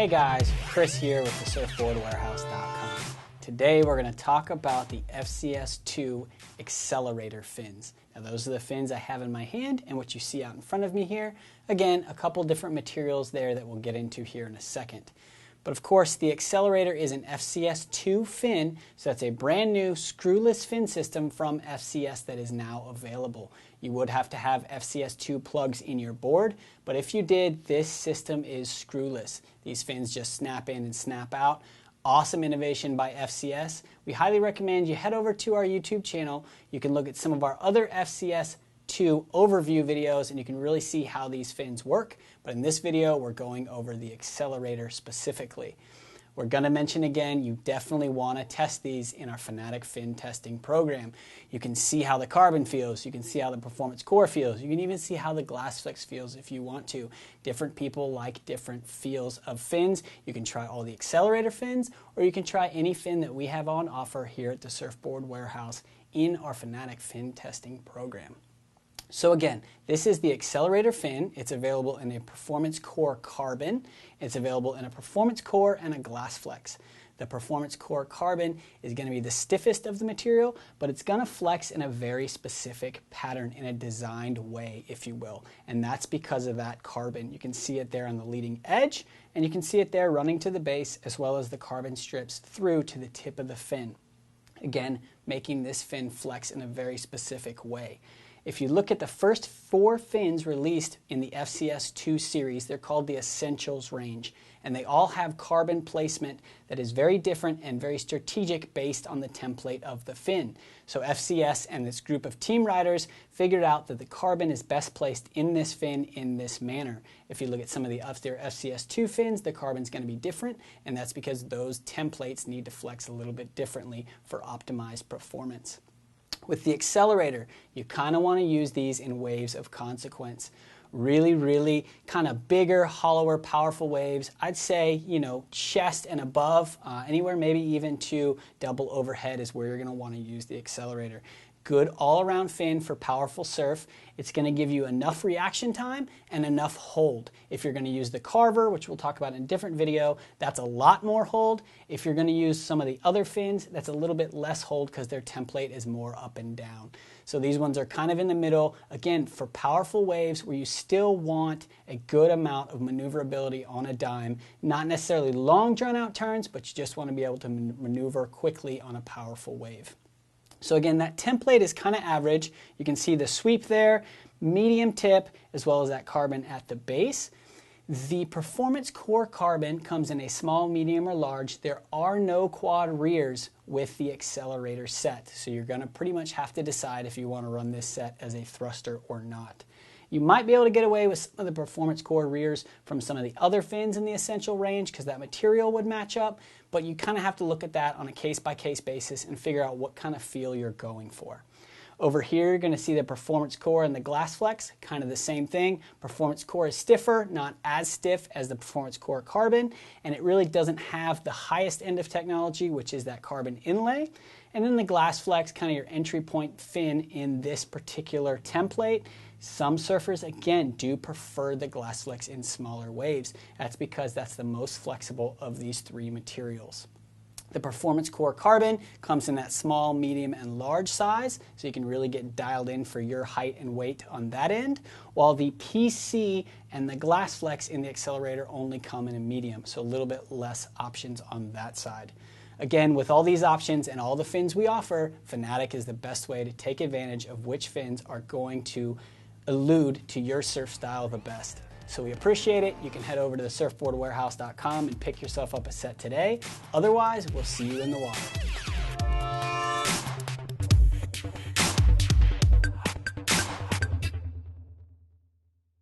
Hey guys, Chris here with TheSurfboardWarehouse.com. Today we're going to talk about the FCS II Accelerator Fins. Now those are the fins I have in my hand and what you see out in front of me here. Again, a couple different materials there that we'll get into here in a second. But of course, the Accelerator is an FCS II fin, so that's a brand new screwless fin system from FCS that is now available. You would have to have FCS II plugs in your board, but if you did, this system is screwless. These fins just snap in and snap out. Awesome innovation by FCS. We highly recommend you head over to our YouTube channel. You can look at some of our other FCS II overview videos and you can really see how these fins work. But in this video, we're going over the Accelerator specifically. We're going to mention again, you definitely want to test these in our Finatic fin testing program. You can see how the carbon feels, you can see how the performance core feels, you can even see how the glass flex feels if you want to. Different people like different feels of fins. You can try all the Accelerator fins, or you can try any fin that we have on offer here at the Surfboard Warehouse in our Finatic fin testing program. So again, this is the Accelerator fin. It's available in a Performance Core Carbon. It's available in a Performance Core and a Glass Flex. The Performance Core Carbon is going to be the stiffest of the material, but it's going to flex in a very specific pattern, in a designed way, if you will. And that's because of that carbon. You can see it there on the leading edge, and you can see it there running to the base, as well as the carbon strips through to the tip of the fin. Again, making this fin flex in a very specific way. If you look at the first 4 fins released in the FCS II series, they're called the Essentials range, and they all have carbon placement that is very different and very strategic based on the template of the fin. So FCS and this group of team riders figured out that the carbon is best placed in this fin in this manner. If you look at some of the other FCS II fins, the carbon's going to be different, and that's because those templates need to flex a little bit differently for optimized performance. With the Accelerator, you kind of want to use these in waves of consequence. Really kind of bigger, hollower, powerful waves. I'd say, chest and above, anywhere maybe even to double overhead is where you're going to want to use the Accelerator. Good all-around fin for powerful surf. It's going to give you enough reaction time and enough hold. If you're going to use the Carver, which we'll talk about in a different video, that's a lot more hold. If you're going to use some of the other fins, that's a little bit less hold because their template is more up and down. So these ones are kind of in the middle, again, for powerful waves where you still want a good amount of maneuverability on a dime. Not necessarily long drawn-out turns, but you just want to be able to maneuver quickly on a powerful wave. So again, that template is kind of average. You can see the sweep there, medium tip, as well as that carbon at the base. The Performance Core Carbon comes in a small, medium, or large. There are no quad rears with the Accelerator set, so you're going to pretty much have to decide if you want to run this set as a thruster or not. You might be able to get away with some of the Performance Core rears from some of the other fins in the Essential range because that material would match up, but you kind of have to look at that on a case-by-case basis and figure out what kind of feel you're going for. Over here, you're going to see the Performance Core and the Glass Flex, kind of the same thing. Performance Core is stiffer, not as stiff as the Performance Core Carbon, and it really doesn't have the highest end of technology, which is that carbon inlay. And then the Glass Flex, kind of your entry point fin in this particular template. Some surfers, again, do prefer the Glass Flex in smaller waves. That's because that's the most flexible of these 3 materials. The Performance Core Carbon comes in that small, medium, and large size, so you can really get dialed in for your height and weight on that end, while the PC and the Glass Flex in the Accelerator only come in a medium, so a little bit less options on that side. Again, with all these options and all the fins we offer, Finatic is the best way to take advantage of which fins are going to allude to your surf style the best. So we appreciate it. You can head over to TheSurfboardWarehouse.com and pick yourself up a set today. Otherwise, we'll see you in the water.